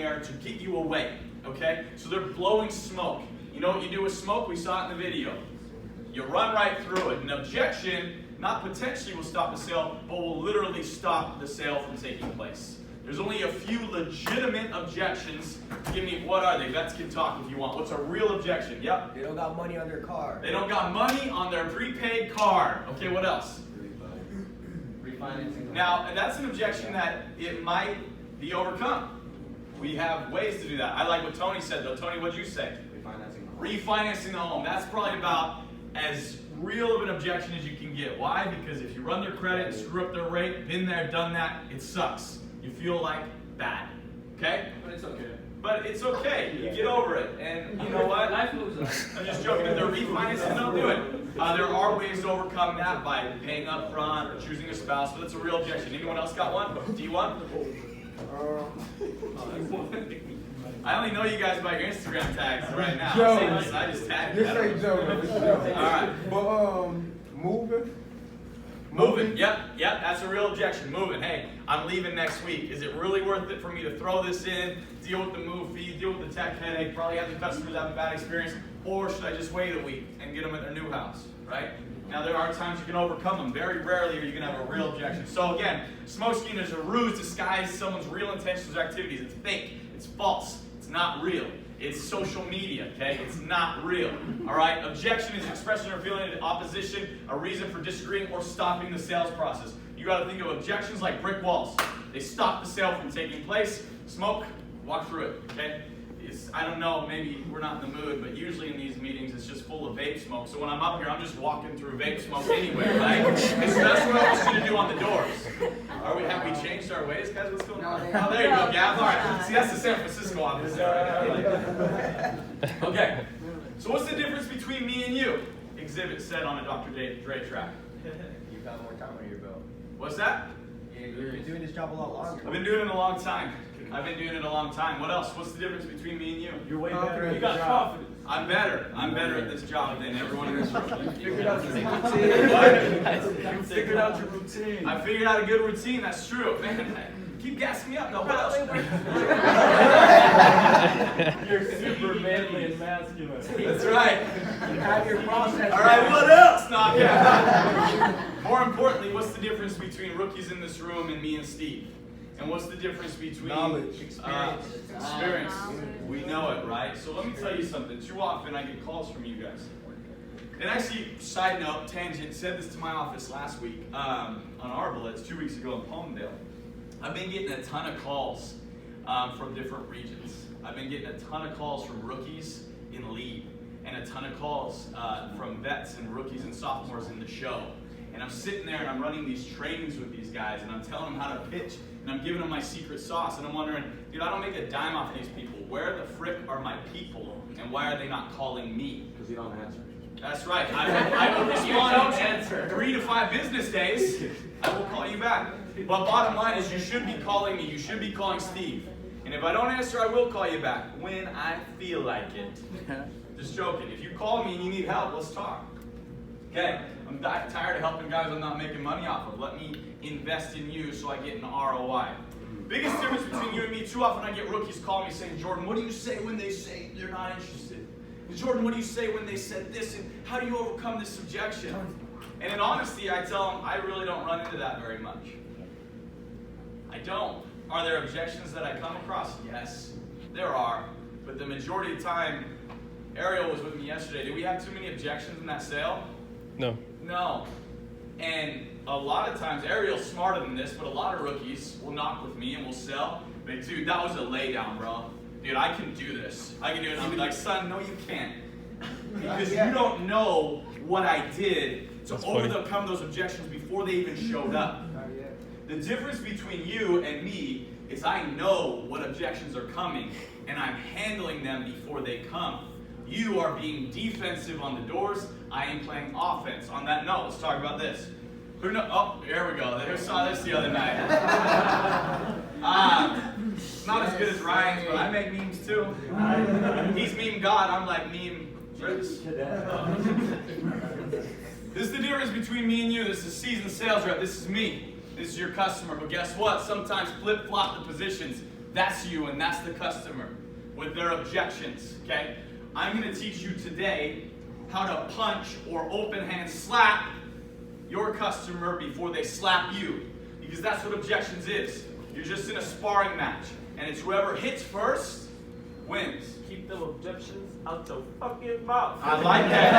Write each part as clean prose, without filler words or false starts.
air to get you away, okay? So they're blowing smoke. You know what you do with smoke? We saw it in the video. You run right through it. An objection not potentially will stop the sale, but will literally stop the sale from taking place. There's only a few legitimate objections. Give me, what are they? Vets can talk if you want. What's a real objection? Yep. They don't got money on their car. They don't got money on their prepaid car. Okay, what else? Refinancing. Now, that's an objection that it might be overcome. We have ways to do that. I like what Tony said, though. Tony, what'd you say? Refinancing the home. That's probably about as real of an objection as you can get. Why? Because if you run their credit and screw up their rate, been there, done that, it sucks. You feel like bad. Okay? But it's okay. But it's okay. You get over it. And you know what? Life moves on. I'm just joking. If they're refinancing, don't do it. There are ways to overcome that by paying up front or choosing a spouse, but that's a real objection. Anyone else got one? D1? I only know you guys by your Instagram tags right now. Joe. I just tagged This you. ain't Joe. This is Joe. All right. But moving. Moving. Yep, that's a real objection. Moving. Hey, I'm leaving next week. Is it really worth it for me to throw this in, deal with the move fee, deal with the tech headache, probably have the customers have a bad experience, or should I just wait a week and get them at their new house, right? Now, there are times you can overcome them. Very rarely are you going to have a real objection. So again, smoke screen is a ruse disguised someone's real intentions or activities. It's fake. It's false. It's not real. It's social media, okay? It's not real, all right? Objection is expression or feeling of opposition, a reason for disagreeing or stopping the sales process. You got to think of objections like brick walls. They stop the sale from taking place. Smoke, walk through it, okay? I don't know, maybe we're not in the mood, but usually in these meetings it's just full of vape smoke. So when I'm up here, I'm just walking through vape smoke anyway, right? And so that's what I want you to do on the doors. Have we changed our ways, guys? What's going on? Oh, there you go, Gav. All right. See, that's the San Francisco office there. Right? I like that. Okay. So what's the difference between me and you? Exhibit said on a Dr. Dre track. You've got more time on your belt. What's that? You've been doing this job a lot longer. I've been doing it a long time. What else? What's the difference between me and you? You're way better. You You got confidence. I'm better. I'm better at this job than everyone in this room. Figured out your routine. You figured out your routine. I figured out a good routine. That's true. Man, keep gassing me up. No, what else? You're super manly and masculine. That's right. You have your process. All right, what else? No, yeah. More importantly, what's the difference between rookies in this room and me and Steve? And what's the difference between Knowledge. experience? We know it, right? So let me tell you something. Too often I get calls from you guys. And actually, side note, tangent, said this to my office last week on our Blitz 2 weeks ago in Palmdale. I've been getting a ton of calls from different regions. I've been getting a ton of calls from rookies in lead and a ton of calls from vets and rookies and sophomores in the show. And I'm sitting there and I'm running these trainings with these guys and I'm telling them how to pitch and I'm giving them my secret sauce and I'm wondering, dude, I don't make a dime off these people. Where the frick are my people and why are they not calling me? Because you don't answer. That's right. I will respond in 3 to 5 business days. I will call you back. But bottom line is you should be calling me. You should be calling Steve. And if I don't answer, I will call you back when I feel like it. Just joking. If you call me and you need help, let's talk. Okay? I'm tired of helping guys I'm not making money off of. Let me invest in you so I get an ROI. Biggest difference between you and me, too often I get rookies calling me saying, Jordan, what do you say when they say they're not interested? Jordan, what do you say when they said this? And how do you overcome this objection? And in honesty, I tell them, I really don't run into that very much. I don't. Are there objections that I come across? Yes, there are. But the majority of the time, Ariel was with me yesterday. Did we have too many objections in that sale? No. No. And a lot of times, Ariel's smarter than this, but a lot of rookies will knock with me and will sell. But dude, that was a laydown, bro. Dude, I can do this. I can do it. And I'll be like, son, no, you can't. Because you don't know what I did to overcome those objections before they even showed up. The difference between you and me is I know what objections are coming, and I'm handling them before they come. You are being defensive on the doors. I am playing offense. On that note, let's talk about this. Oh, there we go. Who saw this the other night? Not as good as Ryan's, but I make memes too. He's meme god. I'm like meme tricks. This is the difference between me and you. This is seasoned sales rep. This is me. This is your customer. But guess what? Sometimes flip-flop the positions. That's you and that's the customer with their objections, okay? I'm gonna teach you today how to punch or open hand slap your customer before they slap you. Because that's what objections is. You're just in a sparring match. And it's whoever hits first wins. Keep them objections out your fucking mouth. I like that.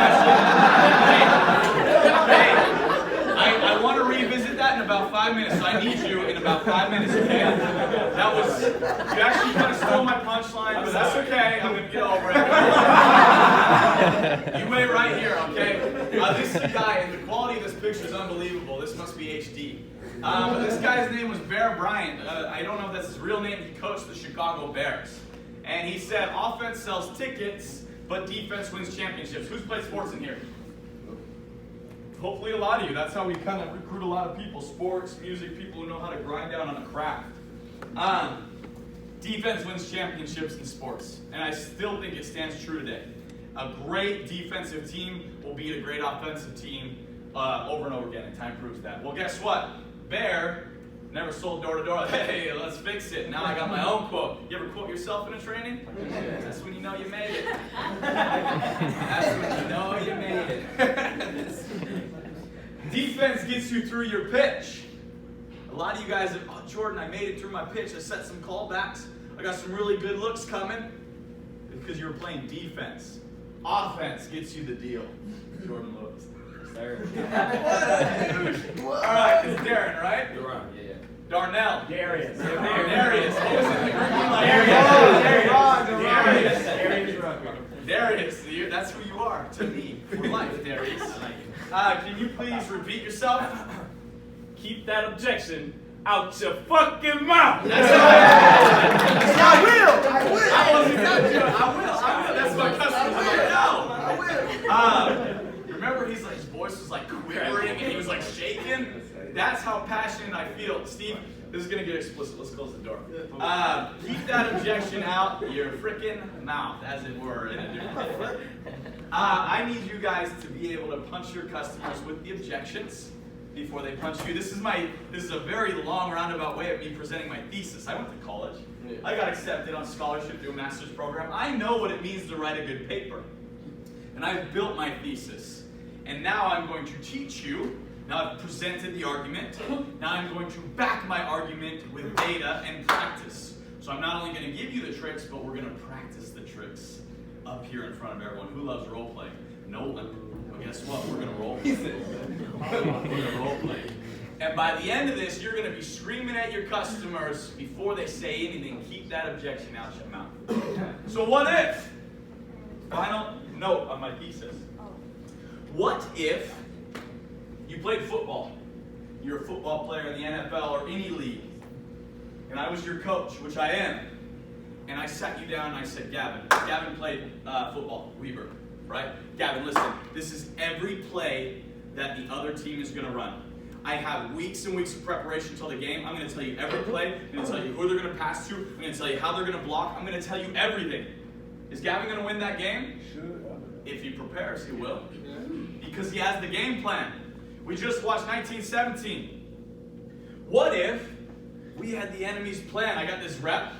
Hey, I want to revisit that in about 5 minutes. So I need you in about 5 minutes, okay? That was, you actually kind of stole my punchline, but that's okay. I'm going to get over it. You wait right here, okay? This guy, and the quality of this picture is unbelievable. This must be HD. But this guy's name was Bear Bryant. I don't know if that's his real name. He coached the Chicago Bears. And he said, offense sells tickets, but defense wins championships. Who's played sports in here? Hopefully a lot of you. That's how we kind of recruit a lot of people. Sports, music, people who know how to grind down on a craft. Defense wins championships in sports. And I still think it stands true today. A great defensive team will beat a great offensive team over and over again, and time proves that. Well, guess what? Bear never sold door to door. Hey, let's fix it. Now I got my own quote. You ever quote yourself in a training? That's when you know you made it. That's when you know you made it. Defense gets you through your pitch. A lot of you guys have, oh, Jordan, I made it through my pitch. I set some callbacks. I got some really good looks coming. Because you were playing defense. Offense gets you the deal. Jordan Lewis. Sir. All right, it's Darren, right? You're right. Yeah. Darnell. Darius. Darius. What was it? Darius. That's who you are to me for life, Darius. Can you please repeat yourself? Keep that objection out your fucking mouth. I will. That's my customer. I will. Remember, his voice was like quivering and he was like shaking. That's how passionate I feel. Steve, this is gonna get explicit. Let's close the door. Keep that objection out your frickin' mouth, as it were. In a different I need you guys to be able to punch your customers with the objections before they punch you. This is a very long roundabout way of me presenting my thesis. I went to college. I got accepted on scholarship to a master's program. I know what it means to write a good paper. And I've built my thesis. And now I'm going to teach you. Now I've presented the argument. Now I'm going to back my argument with data and practice. So I'm not only going to give you the tricks, but we're going to practice the tricks up here in front of everyone. Who loves role playing? No one. Well, guess what? We're going to role play. We're going to role play. And by the end of this, you're going to be screaming at your customers before they say anything. Keep that objection out your mouth. So what if? Final note on my thesis. What if you played football? You're a football player in the NFL or any league. And I was your coach, which I am. And I sat you down and I said, Gavin played football, Weber, right? Gavin, listen, this is every play that the other team is going to run. I have weeks and weeks of preparation until the game. I'm going to tell you every play. I'm going to tell you who they're going to pass to. I'm going to tell you how they're going to block. I'm going to tell you everything. Is Gavin going to win that game? Sure. If he prepares, he will. Because he has the game plan. We just watched 1917. What if we had the enemy's plan? I got this rep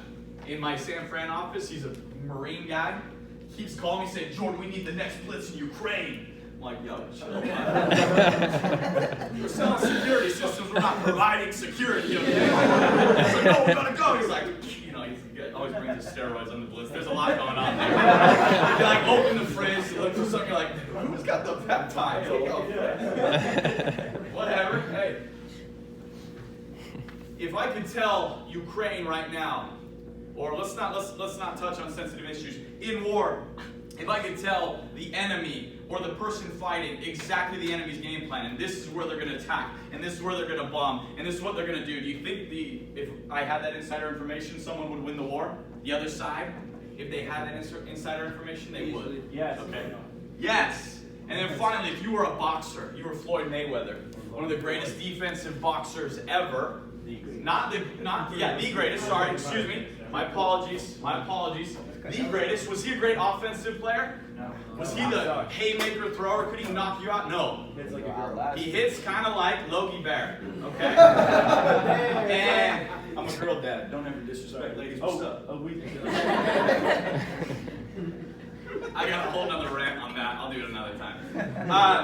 in my San Fran office. He's a Marine guy. He keeps calling me saying, Jordan, we need the next blitz in Ukraine. I'm like, yo, chill out. We're selling security systems. We're not providing security. Okay? He's like, no, we gotta go. He's like, he always brings his steroids on the blitz. There's a lot going on there. You like open the fridge, you look for something, you're like, who's got the peptides? Whatever. Hey. If I could tell Ukraine right now, or let's not touch on sensitive issues, in war, if I could tell the enemy or the person fighting exactly the enemy's game plan, and this is where they're going to attack, and this is where they're going to bomb, and this is what they're going to do you think if I had that insider information, someone would win the war? The other side? If they had that insider information, they would. Yes. Okay. Yes. And then finally, if you were a boxer, you were Floyd Mayweather, one of the greatest defensive boxers ever. The greatest, sorry, excuse me. My apologies. The greatest. Was he a great offensive player? No. Was he the haymaker thrower? Could he knock you out? No. It's like a girl. He hits kind of like Logie Bear, okay? And I'm a girl dad. Don't ever disrespect ladies. What's up? I got a whole nother rant on that. I'll do it another time.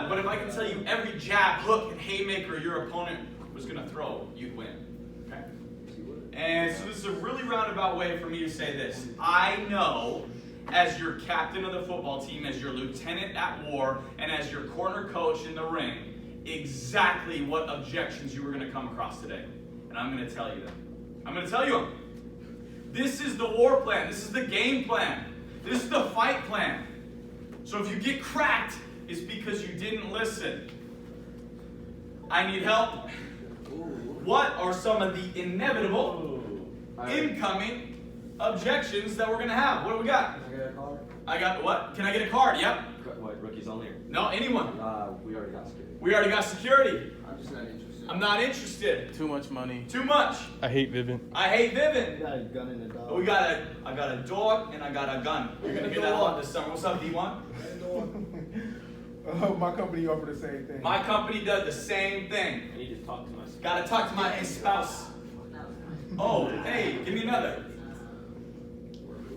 But if I can tell you every jab, hook, and haymaker your opponent was going to throw, you'd win. Okay? And so this is a really roundabout way for me to say this. I know, as your captain of the football team, as your lieutenant at war, and as your corner coach in the ring, exactly what objections you were going to come across today. And I'm going to tell you them. I'm going to tell you them. This is the war plan. This is the game plan. This is the fight plan. So if you get cracked, it's because you didn't listen. I need help. What are some of the inevitable incoming objections that we're going to have? What do we got? Can I get a card? I got what? Can I get a card? Yep. What, rookies only? No, anyone. We already got security. We already got security. I'm just not interested. I'm not interested. Too much money. Too much. I hate Vivint. I hate Vivint. You got a gun in the dog. I got a dog and I got a gun. You're gonna hear that a lot this summer. What's up, D1? My company offered the same thing. My company does the same thing. I need to talk to myself. Gotta talk to my spouse. Oh, hey, give me another.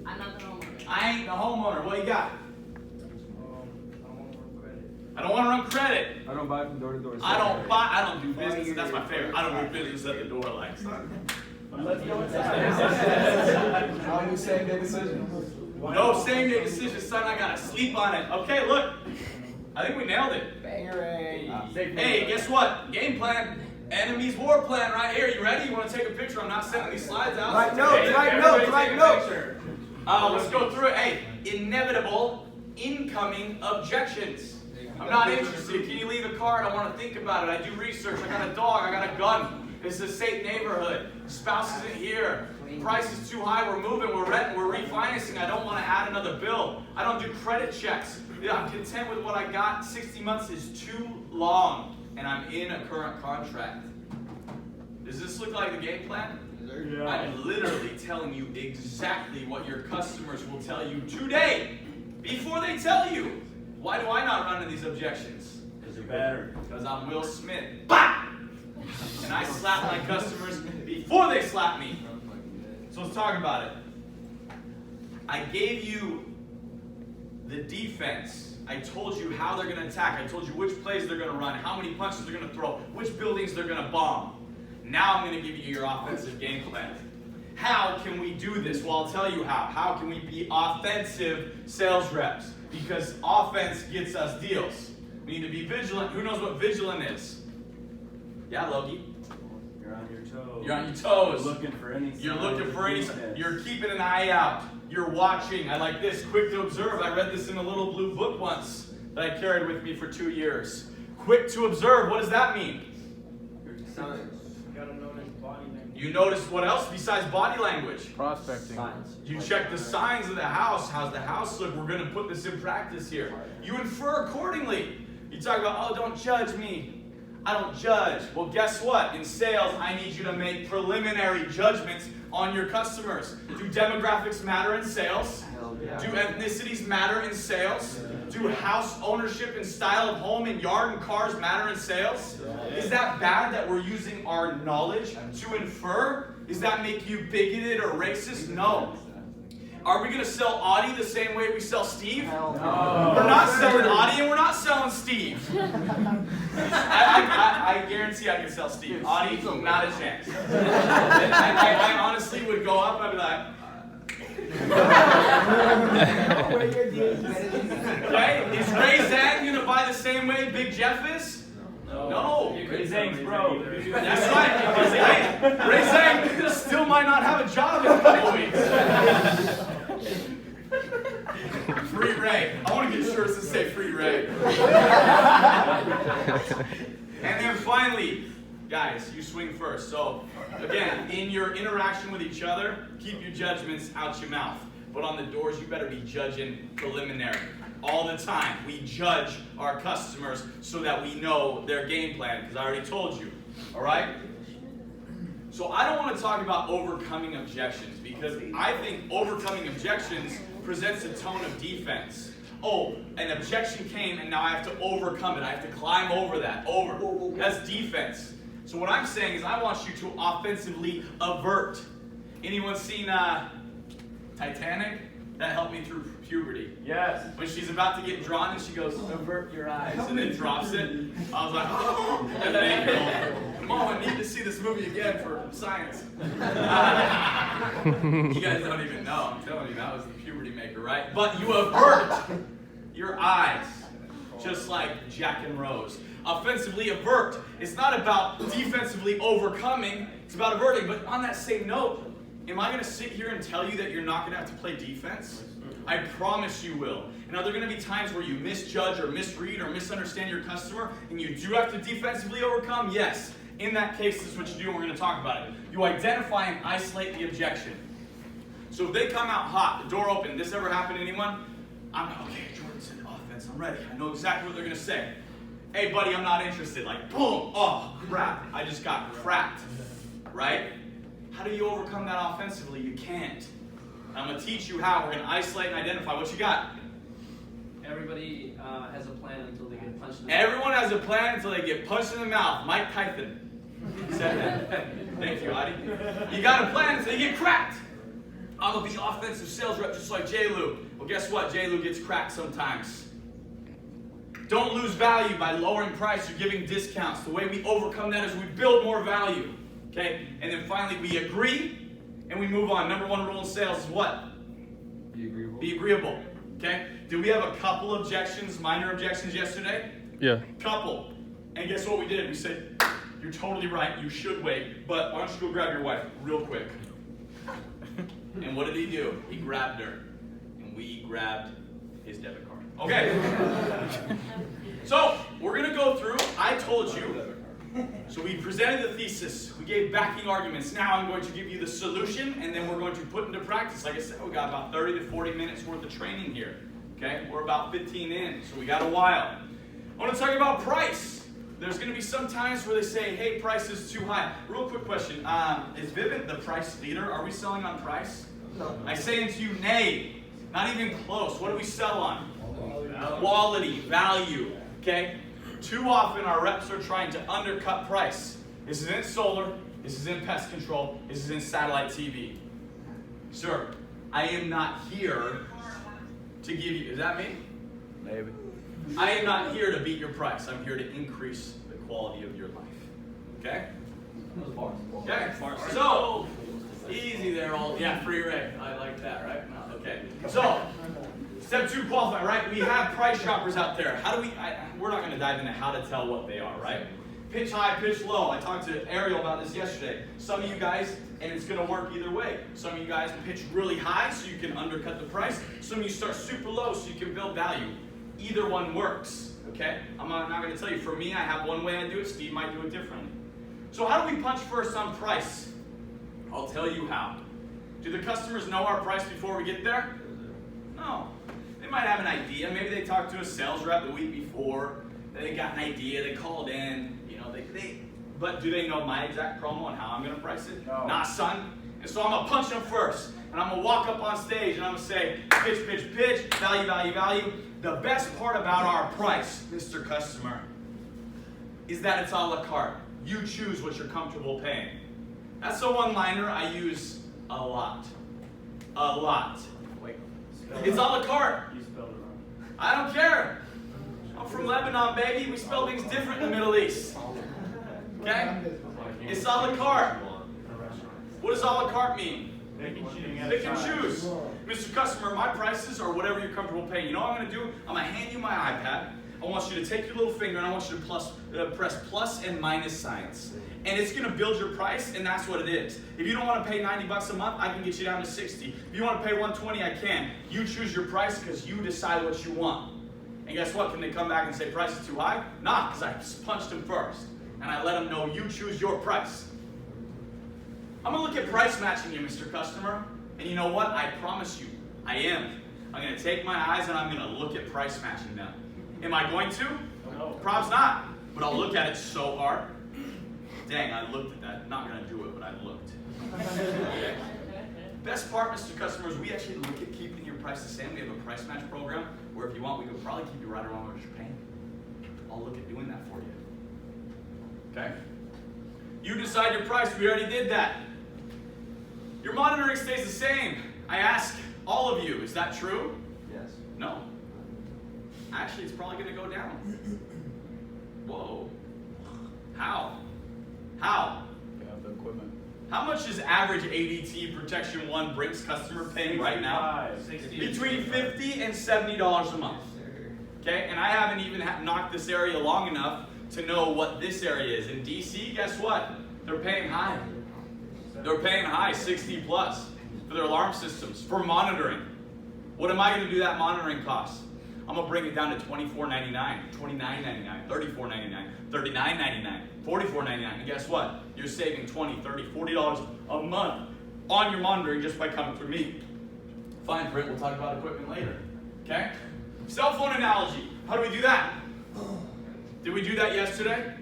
I'm not the homeowner. I ain't the homeowner. What you got? I don't want to run credit. I don't want to run credit. I don't buy from door to door. I don't do business. That's my favorite. I don't do business at the door, like. Let's go inside. How do you say the decision? No same day decision, son. I gotta sleep on it. Okay, look. I think we nailed it. Bangerang. Hey, guess what? Game plan. Enemy's war plan right here. You ready? You want to take a picture? I'm not sending these slides out. Right notes, right notes, right notes. Let's go through it. Hey, inevitable incoming objections. I'm not interested. Can you leave a card? I want to think about it. I do research. I got a dog. I got a gun. This is a safe neighborhood. Spouse isn't here. Price is too high. We're moving. We're renting. We're refinancing. I don't want to add another bill. I don't do credit checks. I'm content with what I got. 60 months is too long, and I'm in a current contract. Does this look like the game plan? Yeah. I'm literally telling you exactly what your customers will tell you today before they tell you. Why do I not run into these objections? Because you're better. Because I'm Will Smith. Bah! And I slap my customers before they slap me. So let's talk about it. I gave you the defense. I told you how they're going to attack. I told you which plays they're going to run, how many punches they're going to throw, which buildings they're going to bomb. Now I'm going to give you your offensive game plan. How can we do this? Well, I'll tell you how. How can we be offensive sales reps? Because offense gets us deals. We need to be vigilant. Who knows what vigilant is? Yeah, Logie. You're on your toes. You're on your toes. You're looking for any. You're looking for any. signs. You're keeping an eye out. You're watching. I like this. Quick to observe. I read this in a little blue book once that I carried with me for 2 years. Quick to observe. What does that mean? Signs. You notice what else besides body language? Prospecting. Signs. You check the signs of the house. How's the house look? We're going to put this in practice here. You infer accordingly. You talk about, oh, don't judge me. I don't judge. Well, guess what? In sales, I need you to make preliminary judgments on your customers. Do demographics matter in sales? Yeah. Do ethnicities matter in sales? Do house ownership and style of home and yard and cars matter in sales? Is that bad that we're using our knowledge to infer? Does that make you bigoted or racist? No. Are we going to sell Audi the same way we sell Steve? Hell no. We're not selling Audi and we're not selling Steve. I guarantee I can sell Steve. Audi, not a chance. I honestly would go up and I'd be like, okay, is Ray Zhang going to buy the same way Big Jeff is? No. Ray Zhang's bro. That's right. Ray Zhang still might not have a job in a couple weeks. Free Ray. I want to get shirts that say Free Ray. And then finally, guys, you swing first. So again, in your interaction with each other, keep your judgments out your mouth. But on the doors, you better be judging preliminary. All the time, we judge our customers so that we know their game plan, because I already told you, all right? So I don't want to talk about overcoming objections, because I think overcoming objections presents a tone of defense. Oh, an objection came and now I have to overcome it. I have to climb over that. That's defense. So what I'm saying is I want you to offensively avert. Anyone seen Titanic? That helped me through puberty. Yes. When she's about to get drawn and she goes, avert your eyes, and then drops it, I was like, oh, and then go, Mom, I need to see this movie again for science. You guys don't even know, I'm telling you, that was the puberty maker, right? But you avert your eyes, just like Jack and Rose. Offensively avert. It's not about defensively overcoming, it's about averting. But on that same note, am I going to sit here and tell you that you're not going to have to play defense? I promise you will. And are there going to be times where you misjudge or misread or misunderstand your customer and you do have to defensively overcome? Yes. In that case, this is what you do and we're going to talk about it. You identify and isolate the objection. So if they come out hot, the door open, this ever happen to anyone? I'm like, okay, Jordan's in offense, I'm ready. I know exactly what they're going to say. Hey buddy, I'm not interested. Like, boom, oh crap, I just got cracked, right? How do you overcome that offensively? You can't. I'm going to teach you how. We're going to isolate and identify. What you got? Everybody has a plan until they get punched in the mouth. Everyone has a plan until they get punched in the mouth. Mike Tyson said that. Thank you, Adi. You got a plan until you get cracked. I'm going to be offensive sales rep just like Jlew. Well, guess what? Jlew gets cracked sometimes. Don't lose value by lowering price or giving discounts. The way we overcome that is we build more value. Okay? And then finally we agree and we move on. Number one rule in sales is what? Be agreeable. Be agreeable. Okay? Did we have a couple objections, minor objections yesterday? Yeah. Couple. And guess what we did? We said, you're totally right, you should wait, but why don't you go grab your wife real quick? And what did he do? He grabbed her. And we grabbed his debit card. Okay. So, we're going to go through, I told you. So we presented the thesis. We gave backing arguments. Now I'm going to give you the solution, and then we're going to put into practice. Like I said, we got about 30 to 40 minutes worth of training here. Okay? We're about 15 in, so we got a while. I want to talk about price. There's going to be some times where they say, hey, price is too high. Real quick question. Is Vivint the price leader? Are we selling on price? No. I say to you, nay. Not even close. What do we sell on? Quality, value. Okay? Too often our reps are trying to undercut price. This is in solar, this is in pest control, this is in satellite TV. Sir, I am not here to give you, is that me? Maybe. I am not here to beat your price. I'm here to increase the quality of your life. Okay? Okay. So, easy there, all. Yeah, free Ray. I like that, right? No, okay. So, step 2, qualify, right? We have price shoppers out there. How do we, we're not going to dive into how to tell what they are, right? Pitch high, pitch low. I talked to Ariel about this yesterday. Some of you guys, and it's going to work either way. Some of you guys pitch really high so you can undercut the price. Some of you start super low so you can build value. Either one works, okay? I'm not going to tell you. For me, I have one way I do it. Steve might do it differently. So how do we punch first on price? I'll tell you how. Do the customers know our price before we get there? No. They might have an idea. Maybe they talked to a sales rep the week before. They got an idea. They called in. You know, but do they know my exact promo and how I'm going to price it? No. Nah, son. And so I'm going to punch them first. And I'm going to walk up on stage and I'm going to say, pitch, pitch, pitch, value, value, value. The best part about our price, Mr. Customer, is that it's a la carte. You choose what you're comfortable paying. That's a one-liner I use a lot. A lot. Wait. It's a la carte. You spelled it wrong. I don't care. I'm from Lebanon, baby. We spell things different in the Middle East. Okay? It's a la carte. What does a la carte mean? Pick and choose. Mr. Customer, my prices are whatever you're comfortable paying. You know what I'm going to do? I'm going to hand you my iPad. I want you to take your little finger and I want you to press plus and minus signs. And it's going to build your price, and that's what it is. If you don't want to pay $90 a month, I can get you down to 60. If you want to pay $120, I can. You choose your price because you decide what you want. And guess what? Can they come back and say price is too high? Nah, because I punched them first. And I let them know you choose your price. I'm going to look at price matching you, Mr. Customer. And you know what? I promise you, I am. I'm going to take my eyes and I'm going to look at price matching them. Am I going to? No. Probably not. But I'll look at it so hard. Dang, I looked at that. Not going to do it, but I looked. Okay. Best part, Mr. Customer, is we actually look at keeping your price the same. We have a price match program where if you want, we could probably keep you right around what you're paying. I'll look at doing that for you. Okay? You decide your price. We already did that. Your monitoring stays the same. I ask all of you, is that true? Yes. No. Actually, it's probably going to go down. Whoa. How? How? You have the equipment. How much is average ADT Protection 1 Brinks customer paying right now? 60. Between $50 and $70 a month. Okay, and I haven't even knocked this area long enough to know what this area is. In DC, guess what? They're paying high. They're paying high, 60 plus, for their alarm systems, for monitoring. What am I going to do that monitoring cost? I'm going to bring it down to $24.99, $29.99, $34.99, $39.99, $44.99. And guess what? You're saving $20, $30, $40 a month on your monitoring just by coming through me. Fine print, we'll talk about equipment later. Okay? Cell phone analogy. How do we do that? Did we do that yesterday?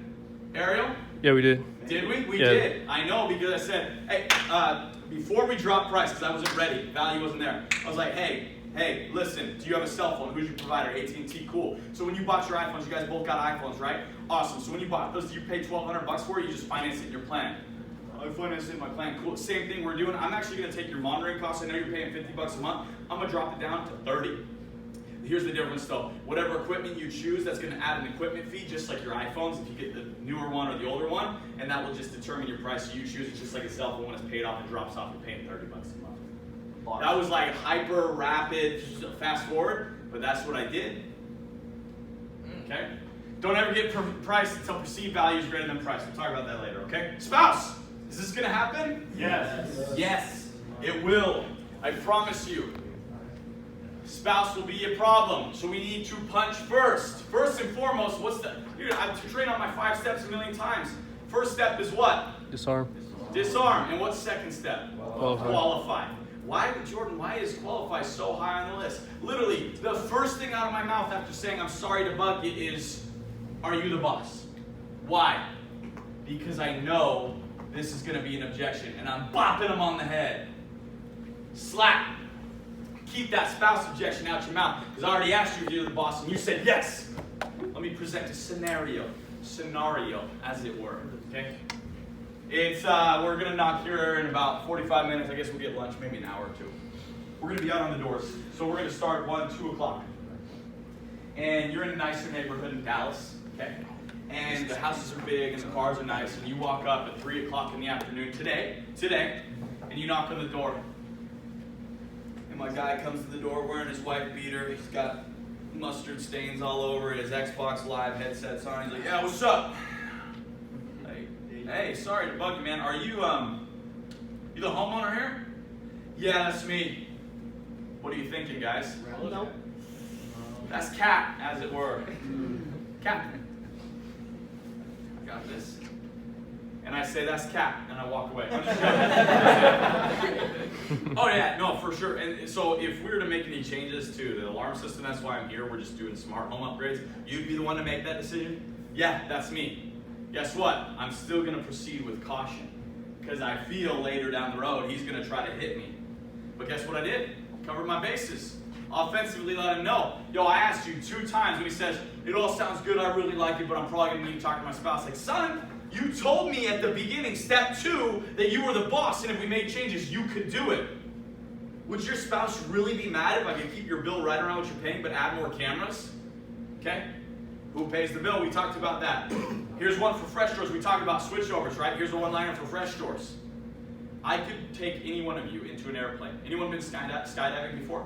Ariel? Yeah, we did. Did we? We Yeah. did. I know, because I said, hey, before we dropped price, because I wasn't ready, value wasn't there. I was like, hey, listen, do you have a cell phone? Who's your provider? AT&T, cool. So when you bought your iPhones, you guys both got iPhones, right? Awesome. So when you bought those, you paid $1,200 for it, you just financed it in your plan. I financed it in my plan, cool. Same thing we're doing. I'm actually gonna take your monitoring costs. I know you're paying $50 a month. I'm gonna drop it down to 30. Here's the difference though. Whatever equipment you choose, that's gonna add an equipment fee, just like your iPhones, if you get the newer one or the older one, and that will just determine your price you choose. It's just like a cell phone. When it's paid off, it drops off, you're paying $30 a month. That was like hyper rapid, fast forward, but that's what I did. Okay? Don't ever get price until perceived value is greater than price. We'll talk about that later, okay? Spouse, is this gonna happen? Yes. Yes, it will. I promise you. Spouse will be a problem, so we need to punch first. First and foremost, dude, I've trained on my 5 steps a million times. First step is what? Disarm. Disarm. And what's second step? Qualify. Qualify. Why, Jordan, why is qualify so high on the list? Literally, the first thing out of my mouth after saying I'm sorry to bug you is, are you the boss? Why? Because I know this is going to be an objection, and I'm bopping them on the head. Slap. Keep that spouse objection out your mouth, because I already asked you if you're the boss, and you said yes. Let me present a scenario, as it were, okay? It's, we're gonna knock here in about 45 minutes. I guess we'll get lunch, maybe an hour or two. We're gonna be out on the doors. So we're gonna start 1, 2 o'clock. And you're in a nicer neighborhood in Dallas, okay? And the houses are big and the cars are nice, and you walk up at 3 o'clock in the afternoon today, and you knock on the door. And my guy comes to the door wearing his wife beater. He's got mustard stains all over it, his Xbox Live headset's on. He's like, yeah, what's up? Hey, sorry to bug you, man. Are you, you the homeowner here? Yeah, that's me. What are you thinking, guys? No. That's Cat, as it were. Cat. I got this. And I say, that's Cat, and I walk away. I'm just joking. Oh yeah, no, for sure. And so if we were to make any changes to the alarm system, that's why I'm here. We're just doing smart home upgrades. You'd be the one to make that decision? Yeah, that's me. Guess what? I'm still going to proceed with caution, because I feel later down the road he's going to try to hit me. But guess what I did? Covered my bases. Offensively let him know. Yo, I asked you 2 times when he says, it all sounds good, I really like it, but I'm probably going to need to talk to my spouse. Like, son, you told me at the beginning, step 2, that you were the boss, and if we made changes, you could do it. Would your spouse really be mad if I could keep your bill right around what you're paying, but add more cameras? Okay? Who pays the bill? We talked about that. Here's one for fresh doors. We talked about switchovers, right? Here's a one-liner for fresh doors. I could take any one of you into an airplane. Anyone been skydiving before?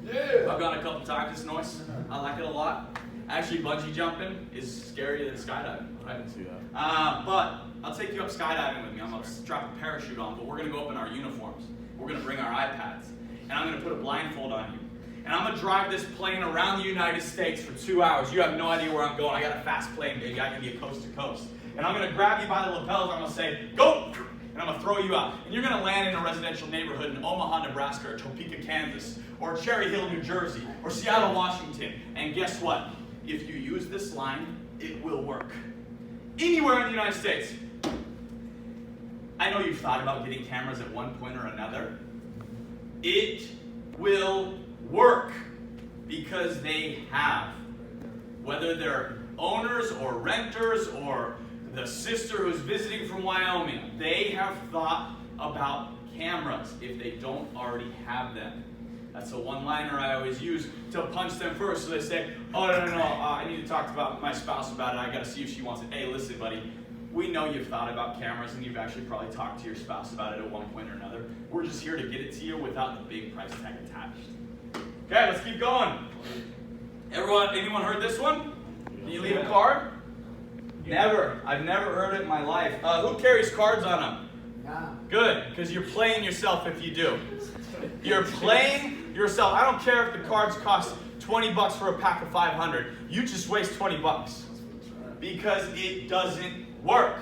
Yeah. I've gone a couple times. It's nice. I like it a lot. Actually, bungee jumping is scarier than skydiving. I didn't see that. But I'll take you up skydiving with me. I'm going to strap a parachute on, but we're going to go up in our uniforms. We're going to bring our iPads. And I'm going to put a blindfold on you. And I'm going to drive this plane around the United States for 2 hours. You have no idea where I'm going. I got a fast plane, baby. I can be a coast to coast. And I'm going to grab you by the lapels. I'm going to say, go! And I'm going to throw you out. And you're going to land in a residential neighborhood in Omaha, Nebraska, or Topeka, Kansas, or Cherry Hill, New Jersey, or Seattle, Washington. And guess what? If you use this line, it will work. Anywhere in the United States. I know you've thought about getting cameras at one point or another. It will work, because they have. Whether they're owners or renters or The sister who's visiting from Wyoming, they have thought about cameras if they don't already have them. That's a one-liner I always use to punch them first. So they say, oh, no, I need to talk to my spouse about it. I got to see if she wants it. Hey, listen, buddy. We know you've thought about cameras and you've actually probably talked to your spouse about it at one point or another. We're just here to get it to you without the big price tag attached. Okay, let's keep going. Anyone heard this one? Can you leave a card? Never. I've never heard it in my life. Who carries cards on them? Good, because you're playing yourself if you do. You're playing yourself. I don't care if the cards cost $20 for a pack of 500. You just waste $20 because it doesn't work.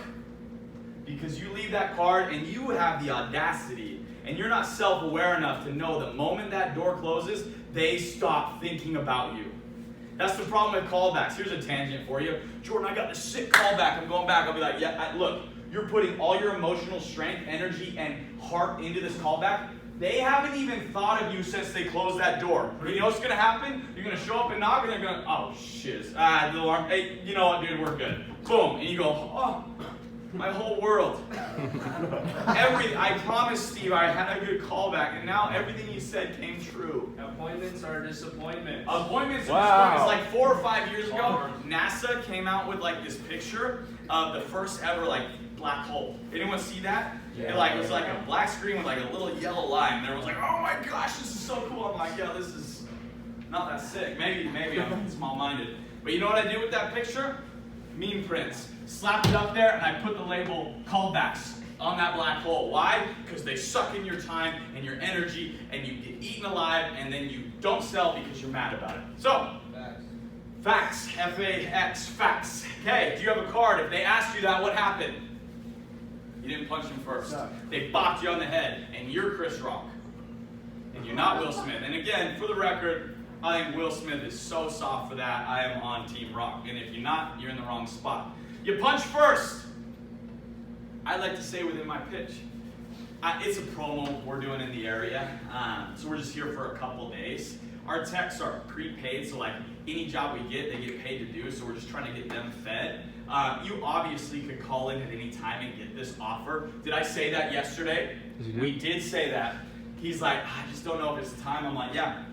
Because you leave that card and you have the audacity and you're not self-aware enough to know the moment that door closes, they stop thinking about you. That's the problem with callbacks. Here's a tangent for you. Jordan, I got this sick callback. I'm going back. I'll be like, yeah, look, you're putting all your emotional strength, energy, and heart into this callback. They haven't even thought of you since they closed that door. You know what's going to happen? You're going to show up and knock, and they're going to, oh, shit. The alarm. Hey, you know what, dude? We're good. Boom. And you go, oh, my whole world. I promised Steve I had a good callback, and now everything you said came true. Appointments are disappointments. Appointments are disappointments. Like 4 or 5 years ago, NASA came out with like this picture of the first ever like black hole. Anyone see that? Yeah. It was like a black screen with like a little yellow line. And everyone's like, oh my gosh, this is so cool. I'm like, yeah, this is not that sick. Maybe I'm small-minded. But you know what I did with that picture? Meme prints. Slapped it up there, and I put the label callbacks on that black hole. Why? Because they suck in your time and your energy, and you get eaten alive, and then you don't sell because you're mad about it. So, facts. F-A-X, facts. Okay, do you have a card? If they asked you that, what happened? You didn't punch them first. They bopped you on the head, and you're Chris Rock. And you're not Will Smith. And again, for the record, I think Will Smith is so soft for that. I am on Team Rock. And if you're not, you're in the wrong spot. You punch first. I like to say within my pitch, it's a promo we're doing in the area. So we're just here for a couple days. Our techs are prepaid, so like any job we get, they get paid to do. So we're just trying to get them fed. You obviously could call in at any time and get this offer. Did I say that yesterday? We did say that. He's like, I just don't know if it's time. I'm like, yeah.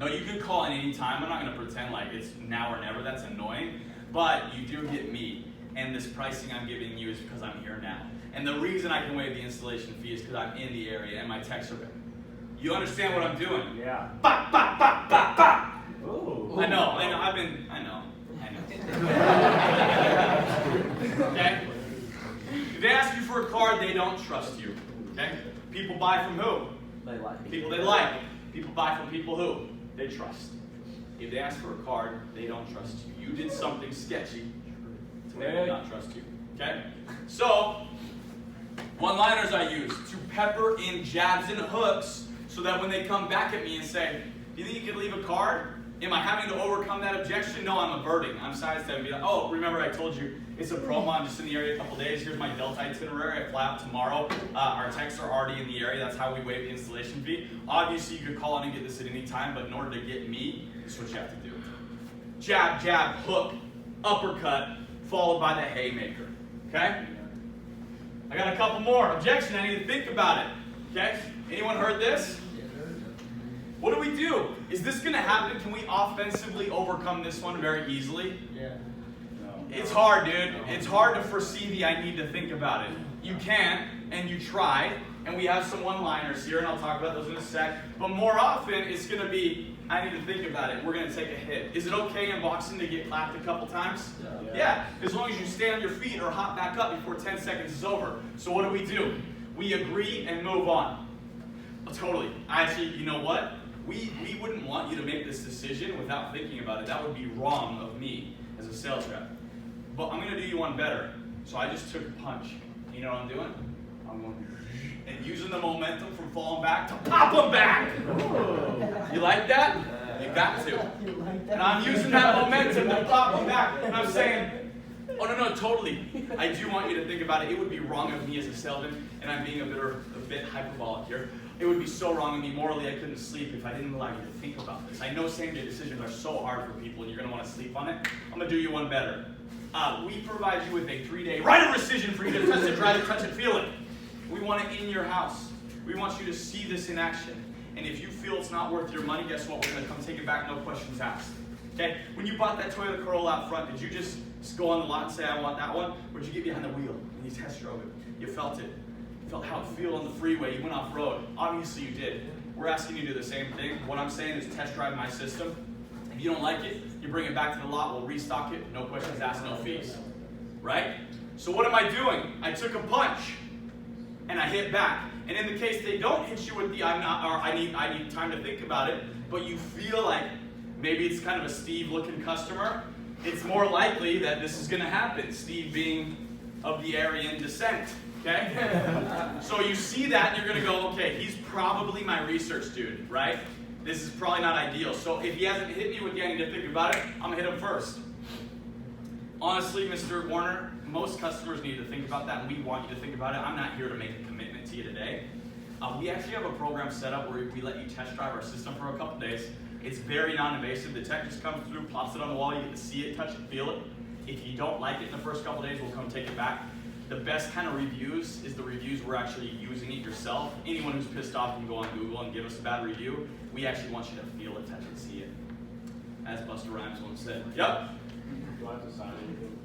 No, you can call in any time. I'm not going to pretend like it's now or never. That's annoying. But you do get me. And this pricing I'm giving you is because I'm here now. And the reason I can waive the installation fee is because I'm in the area and my techs are. You understand what I'm doing? Yeah. Bop, bop, bop, bop, bop. Ooh. I know. I know. Okay? If they ask you for a card, they don't trust you. Okay? People buy from who? They like. People they like. People buy from people who? They trust. If they ask for a card, they don't trust you. You did something sketchy to make them not trust you. Okay? So, one-liners I use to pepper in jabs and hooks so that when they come back at me and say, do you think you could leave a card? Am I having to overcome that objection? No, I'm averting. I'm sidestepping. Be like, oh, remember I told you it's a promo. I'm just in the area a couple days. Here's my Delta itinerary. I fly out tomorrow. Our techs are already in the area. That's how we waive the installation fee. Obviously, you could call in and get this at any time, but in order to get me, this is what you have to do. Jab, jab, hook, uppercut, followed by the haymaker. Okay? I got a couple more. Objection, I need to think about it. Okay? Anyone heard this? What do we do? Is this going to happen? Can we offensively overcome this one very easily? Yeah. It's hard, dude. It's hard to foresee the I need to think about it. You can, and you try, and we have some one-liners here, and I'll talk about those in a sec. But more often, it's going to be, I need to think about it. We're going to take a hit. Is it okay in boxing to get clapped a couple times? Yeah. As long as you stay on your feet or hop back up before 10 seconds is over. So what do? We agree and move on. Totally. Actually, you know what? We wouldn't want you to make this decision without thinking about it. That would be wrong of me as a sales rep. But I'm going to do you one better. So I just took a punch. You know what I'm doing? I'm going and using the momentum from falling back to pop them back. You like that? You got to. And I'm using that momentum to pop them back. And I'm saying, oh, no, totally. I do want you to think about it. It would be wrong of me as a salesman, and I'm being a bit hyperbolic here. It would be so wrong of me morally I couldn't sleep if I didn't allow you to think about this. I know same-day decisions are so hard for people, and you're going to want to sleep on it. I'm going to do you one better. we provide you with a 3-day right of rescission for you to test it, drive it, touch it, feel it. We want it in your house. We want you to see this in action. And if you feel it's not worth your money, guess what? We're going to come take it back, no questions asked. Okay? When you bought that Toyota Corolla out front, did you just go on the lot and say, I want that one? Or did you get behind the wheel and you test drove it? You felt it. You felt how it feel on the freeway. You went off road. Obviously you did. We're asking you to do the same thing. What I'm saying is test drive my system. If you don't like it, you bring it back to the lot. We'll restock it. No questions asked, no fees. Right? So what am I doing? I took a punch and I hit back. And in the case they don't hit you with the I need time to think about it, but you feel like maybe it's kind of a Steve looking customer, it's more likely that this is going to happen. Steve being of the Aryan descent. Okay? So you see that and you're going to go, okay, he's probably my research dude, right? This is probably not ideal. So if he hasn't hit me with the I need to think about it, I'm going to hit him first. Honestly, Mr. Warner, most customers need to think about that, and we want you to think about it. I'm not here to make a commitment to you today. We actually have a program set up where we let you test drive our system for a couple days. It's very non-invasive. The tech just comes through, plops it on the wall, you get to see it, touch it, feel it. If you don't like it in the first couple days, we'll come take it back. The best kind of reviews is the reviews we're actually using it yourself. Anyone who's pissed off can go on Google and give us a bad review. We actually want you to feel it, touch it, see it. As Busta Rhymes once said. Yep. Do I have to sign anything?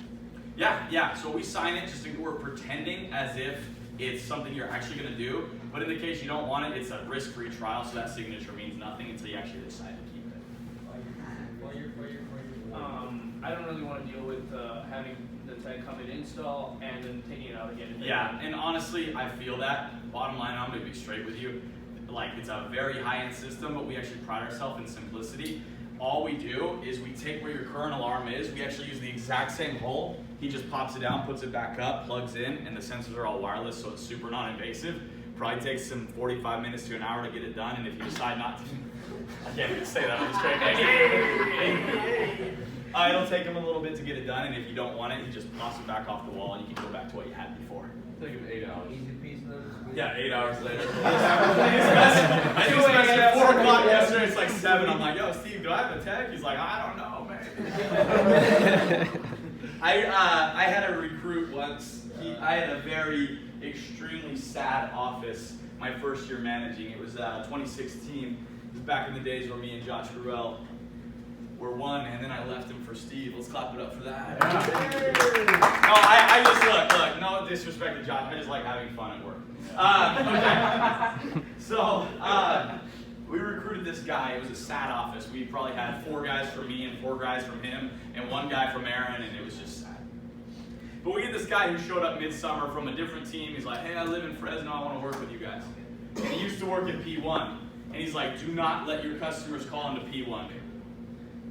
Yeah. So we sign it just we're pretending as if it's something you're actually going to do. But in the case you don't want it, it's a risk-free trial, so that signature means nothing until you actually decide to keep it. I don't really want to deal with having the tech come and install and then taking it out again. Yeah, and honestly, I feel that. Bottom line, I'm going to be straight with you. Like, it's a very high-end system, but we actually pride ourselves in simplicity. All we do is we take where your current alarm is, we actually use the exact same hole. He just pops it down, puts it back up, plugs in, and the sensors are all wireless, so it's super non-invasive. Probably takes him 45 minutes to an hour to get it done, and if you decide not to, I can't even say that on the straight. It'll take him a little bit to get it done, and if you don't want it, he just pops it back off the wall, and you can go back to what you had before. Take him 8 hours. Yeah, 8 hours later. I think at 4 o'clock yesterday, it's like 7. I'm like, yo, Steve, do I have a tech? He's like, I don't know, man. I had a recruit once. I had a very extremely sad office my first year managing. It was 2016. It was back in the days where me and Josh Ruel were one, and then I left him for Steve. Let's clap it up for that. Yeah. No, I just look, no disrespect to Josh. I just like having fun at work. Okay. So, we recruited this guy. It was a sad office. We probably had 4 guys from me and 4 guys from him and 1 guy from Aaron, and it was just sad. But we get this guy who showed up midsummer from a different team. He's like, hey, I live in Fresno. I want to work with you guys. And he used to work at P1. And he's like, do not let your customers call into P1.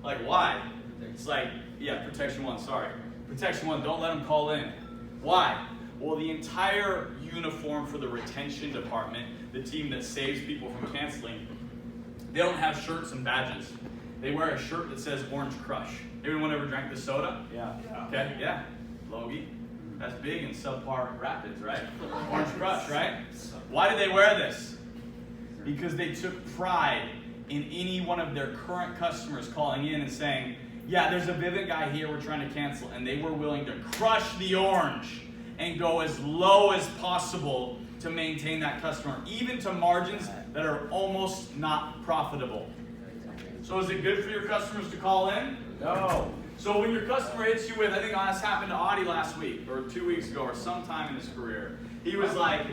Like, why? It's like, yeah, Protection 1, sorry. Protection 1, don't let them call in. Why? Well, the entire uniform for the retention department, the team that saves people from canceling, they don't have shirts and badges. They wear a shirt that says Orange Crush. Everyone ever drank the soda? Yeah. Okay, yeah. Logie. That's big in subpar rapids, right? Orange Crush, right? Why did they wear this? Because they took pride in any one of their current customers calling in and saying, yeah, there's a Vivint guy here we're trying to cancel, and they were willing to crush the orange and go as low as possible to maintain that customer, even to margins that are almost not profitable. So is it good for your customers to call in? No. So when your customer hits you with, I think this happened to Audie last week, or 2 weeks ago, or sometime in his career, he was like,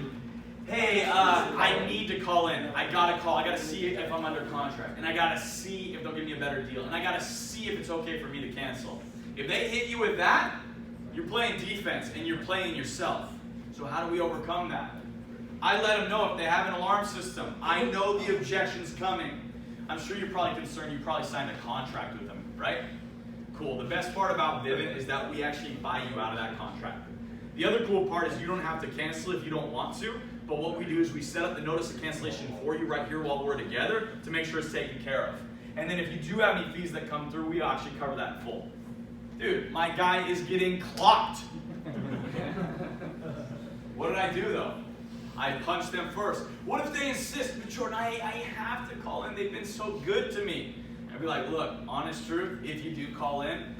hey, I need to call in. I gotta call. I gotta see if I'm under contract. And I gotta see if they'll give me a better deal. And I gotta see if it's okay for me to cancel. If they hit you with that, you're playing defense and you're playing yourself. So how do we overcome that? I let them know if they have an alarm system. I know the objection's coming. I'm sure you're probably concerned. You probably signed a contract with them, right? Cool. The best part about Vivint is that we actually buy you out of that contract. The other cool part is you don't have to cancel if you don't want to. But what we do is we set up the notice of cancellation for you right here while we're together to make sure it's taken care of. And then if you do have any fees that come through, we actually cover that in full. Dude, my guy is getting clocked. What did I do though? I punched them first. What if they insist, but Jordan, I have to call in. They've been so good to me. I'd be like, look, honest truth, if you do call in,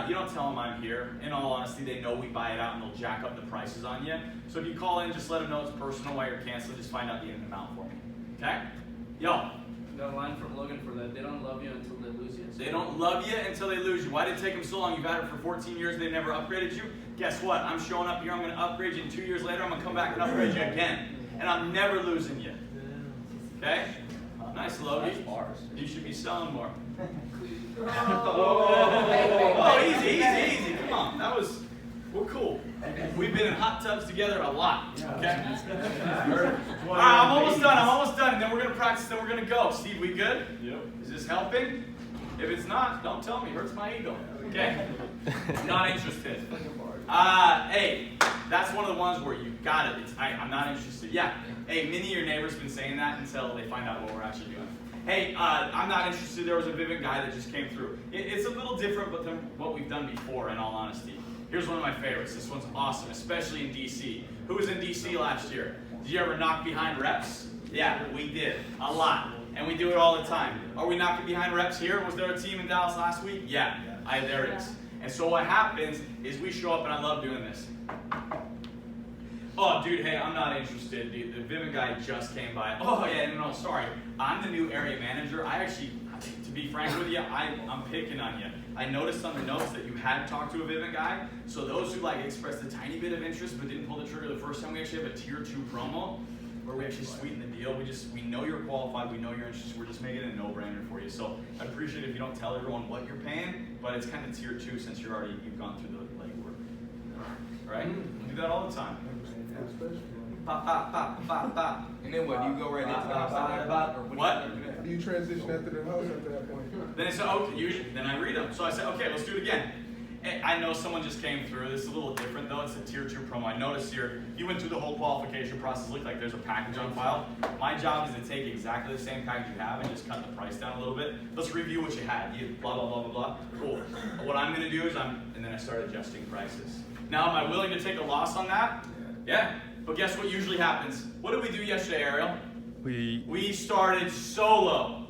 You don't tell them I'm here. In all honesty, they know we buy it out and they'll jack up the prices on you. So if you call in, just let them know it's personal while you're canceling. Just find out the end amount for me. Okay? Yo. Got a line from Logan for that. They don't love you until they lose you. They don't love you until they lose you. Why did it take them so long? You've had it for 14 years. They never upgraded you. Guess what? I'm showing up here. I'm going to upgrade you. And 2 years later, I'm going to come back and upgrade you again. And I'm never losing you. Okay? Nice, Logan. You should be selling more. Oh, easy. Come on. We're cool. We've been in hot tubs together a lot. Okay? All right, I'm almost done. And then we're going to practice, then we're going to go. Steve, we good? Yep. Is this helping? If it's not, don't tell me. It hurts my ego. Okay? Not interested. Hey, that's one of the ones where you got it. I'm not interested. Yeah. Hey, many of your neighbors been saying that until they find out what we're actually doing. Hey, I'm not interested. There was a Vivint guy that just came through. It's a little different than what we've done before, in all honesty. Here's one of my favorites. This one's awesome, especially in DC. Who was in DC last year? Did you ever knock behind reps? Yeah, we did. A lot. And we do it all the time. Are we knocking behind reps here? Was there a team in Dallas last week? Yeah. There it is. And so what happens is we show up, and I love doing this. Oh, dude, hey, I'm not interested. Dude, the Vivint guy just came by. Oh, yeah, no, sorry. I'm the new area manager. To be frank with you, I'm picking on you. I noticed on the notes that you hadn't talked to a Vivint guy. So those who expressed a tiny bit of interest but didn't pull the trigger the first time, we actually have a tier 2 promo where we actually sweeten the deal. We know you're qualified. We know you're interested. We're just making it a no-brainer for you. So I'd appreciate it if you don't tell everyone what you're paying, but it's kind of tier 2 since you've gone through the legwork. Right? We do that all the time. Pop, pop, pop, pop, pop. And then what? You go right into the outside? What? Do you transition after the host after that point? Then I said, okay, then I read them. So I said, okay, let's do it again. And I know someone just came through. This is a little different though. It's a tier 2 promo. I noticed here, you went through the whole qualification process. Looked like there's a package on file. My job is to take exactly the same package you have and just cut the price down a little bit. Let's review what you had. You blah, blah, blah, blah, blah. Cool. What I'm going to do is and then I start adjusting prices. Now, am I willing to take a loss on that? Yeah. But guess what usually happens? What did we do yesterday, Ariel? We started solo.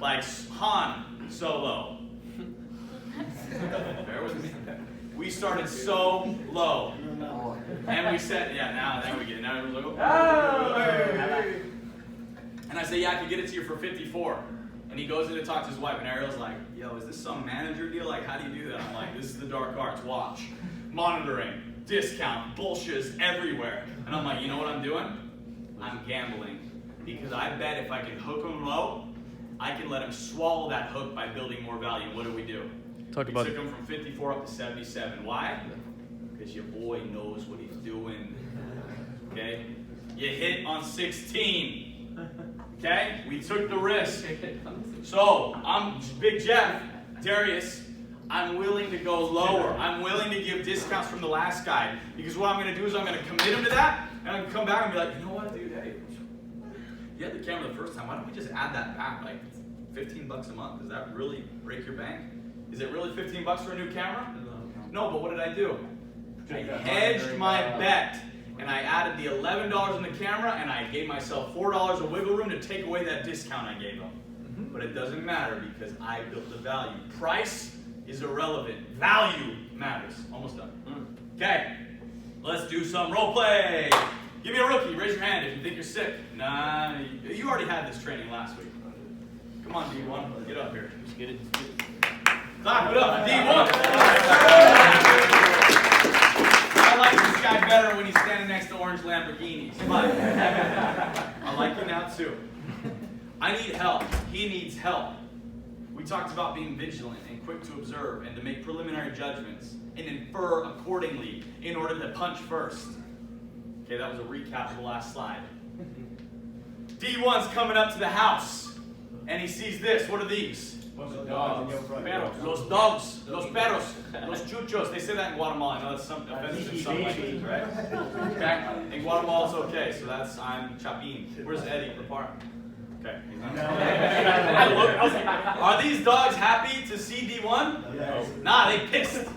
Like Han Solo. Bear with me. We started so low. And we said, now we get it. Now everyone's like, oh. And I say, yeah, I can get it to you for 54. And he goes in to talk to his wife, and Ariel's like, yo, is this some manager deal? Like, how do you do that? I'm like, this is the dark arts. Watch. Monitoring, discount, bullshit everywhere. And I'm like, you know what I'm doing? I'm gambling. Because I bet if I can hook him low, I can let him swallow that hook by building more value. What do? We took him from 54 up to 77. Why? Because your boy knows what he's doing. Okay? You hit on 16. Okay? We took the risk. So, I'm Big Jeff, Darius. I'm willing to go lower. I'm willing to give discounts from the last guy. Because what I'm going to do is I'm going to commit him to that, and I'm going to come back and be like, you know what, dude, hey, you had the camera the first time. Why don't we just add that back, like $15 a month? Does that really break your bank? Is it really $15 for a new camera? No, but what did I do? I hedged my bet, and I added the $11 in the camera, and I gave myself $4 of wiggle room to take away that discount I gave him. But it doesn't matter because I built the value. Price is irrelevant. Value matters. Almost done. Okay, let's do some role play. Give me a rookie. Raise your hand if you think you're sick. Nah, you already had this training last week. Come on, D1. Get up here. Just get it. Clap it up, D1. I like this guy better when he's standing next to orange Lamborghinis. But I like you now too. I need help. He needs help. We talked about being vigilant and quick to observe and to make preliminary judgments and infer accordingly in order to punch first. Okay, that was a recap of the last slide. D1's coming up to the house, and he sees this. What are these? Los dogs, los perros, los chuchos. They say that in Guatemala. I know that's some offensive in some languages, right? Okay. In Guatemala, it's okay. So I'm Chapin. Where's Eddie? Repart. Okay. Are these dogs happy to see D1? Yes. Nah, they pissed.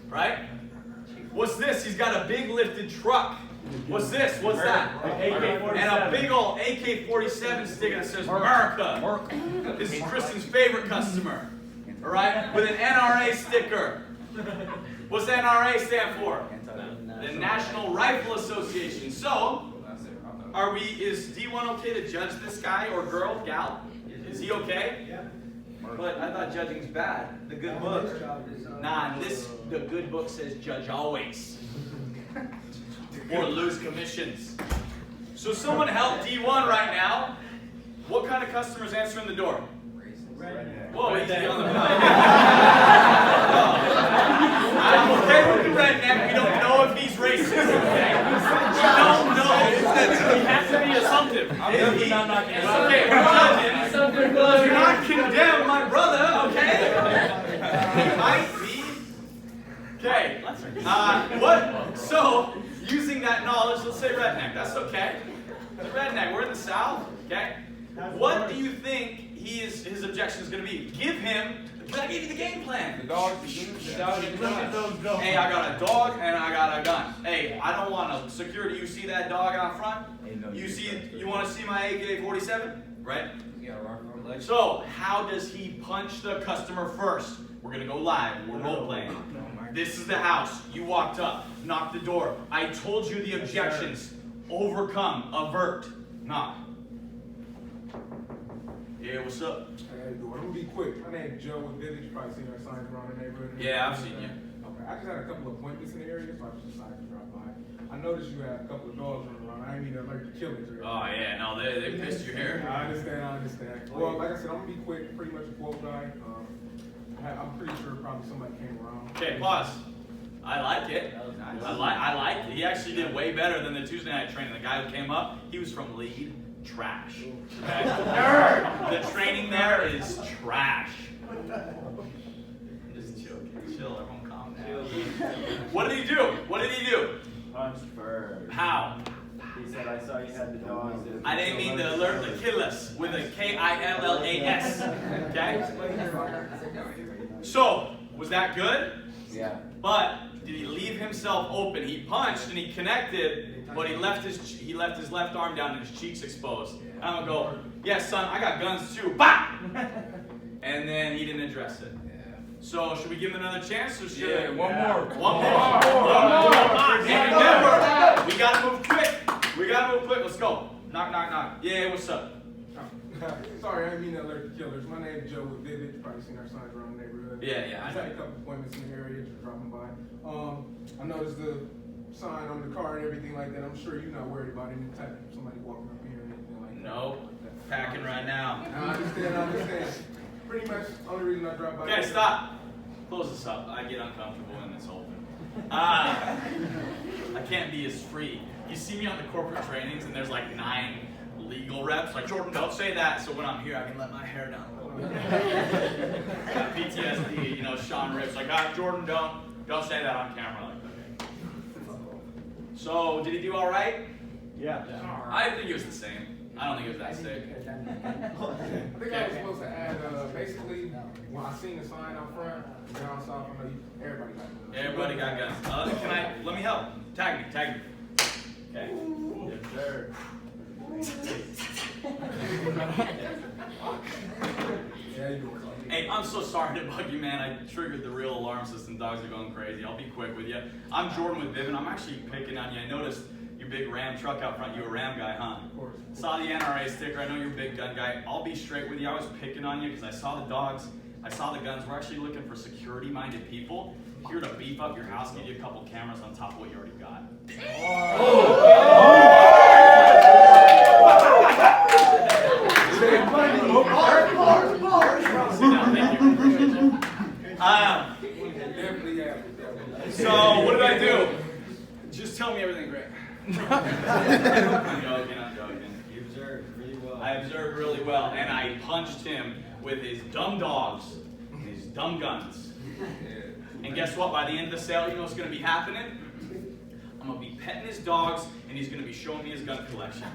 Right? What's this? He's got a big lifted truck. What's this? What's that? AK-47. And a big old AK-47 sticker that says America. This is Kristen's favorite customer. all right, with an NRA sticker. What's the NRA stand for? The National Rifle Association. So, is D1 okay to judge this guy or girl, gal? Is he okay? Yeah. But I thought judging's bad. The good book. Nah, the good book says judge always. Or lose commissions. So someone help D1 right now. What kind of customers answering the door? Whoa, easy on the I'm okay with the redneck. We don't know if he's racist, okay? We don't know. He has to be assumptive. Okay, we're judging. You're not condemned, my brother, okay? He might be. Okay. What? So, using that knowledge, let's say redneck. That's okay. Redneck. We're in the South, okay? What do you think his objection is going to be? Give him. But I gave you the game plan. The dog. Hey, I got a dog and I got a gun. Hey, I don't want a security. You see that dog out front? You want to see my AK-47? Right? So, how does he punch the customer first? We're going to go live. We're role playing. This is the house. You walked up, knocked the door. I told you the objections. Overcome, avert, knock. Yeah, what's up? Hey, I'm gonna be quick. My name's Joe with Village. You probably seen our signs around the neighborhood. Yeah, I've seen you. Okay, I just had a couple of appointments in the area, so I just decided to drop by. I noticed you had a couple of dogs running around. I didn't mean to alert the killers. Oh yeah, no, they pissed your hair. I understand. Well, like I said, I'm gonna be quick. Pretty much a quote guy. I'm pretty sure probably somebody came around. Okay, pause. I like it. I like it. He actually did way better than the Tuesday night training. The guy who came up, he was from Lead. Trash. Okay? The training there is trash. Just joking. Chill, everyone calm down. What did he do? Punched first. How? He said, I saw you had the dogs. I didn't mean to alert the killers with a Killas. Okay? So, was that good? Yeah. But did he leave himself open? He punched and he connected, but he left his left arm down and his cheeks exposed. I'm gonna go, yes, son, I got guns too. Bah! And then he didn't address it. So should we give him another chance? Or should One more. And remember, we gotta move quick. Let's go. Knock, knock, knock. Yeah, what's up? Sorry, I didn't mean to alert the killers. My name's Joe with Village. You probably seen our signs around the neighborhood. Yeah, I just had a couple appointments in the area, just dropping by. I noticed the sign on the car and everything like that. I'm sure you're not worried about any type of somebody walking up here or anything like that. No, packing right now. I understand. Pretty much the only reason I dropped by. Okay, stop. Close this up. I get uncomfortable when it's open. I can't be as free. You see me on the corporate trainings and there's like 9 legal reps. Like, Jordan, don't say that. So when I'm here, I can let my hair down a little bit. Got PTSD, you know, Sean Rips. Like, Jordan, don't say that on camera. Like, okay. So, did he do all right? Yeah. I think he was the same. I don't think he was that sick. I think I was supposed to add, basically, when I seen the sign out front, down south, I know everybody got guns. Everybody got guns. Let me help. Tag me. Okay. Yes, sir. Yeah, you were. Hey, I'm so sorry to bug you, man. I triggered the real alarm system. Dogs are going crazy. I'll be quick with you. I'm Jordan with Vivin. I'm actually picking on you. I noticed your big Ram truck out front. You a Ram guy, huh? Of course. Saw the NRA sticker. I know you're a big gun guy. I'll be straight with you. I was picking on you because I saw the dogs. I saw the guns. We're actually looking for security-minded people here to beef up your house, give you a couple cameras on top of what you already got. So, what did I do? Just tell me everything, Greg. I'm joking. You observed really well. I observed really well, and I punched him with his dumb dogs and his dumb guns. And guess what? By the end of the sale, you know what's going to be happening? I'm going to be petting his dogs, and he's going to be showing me his gun collection.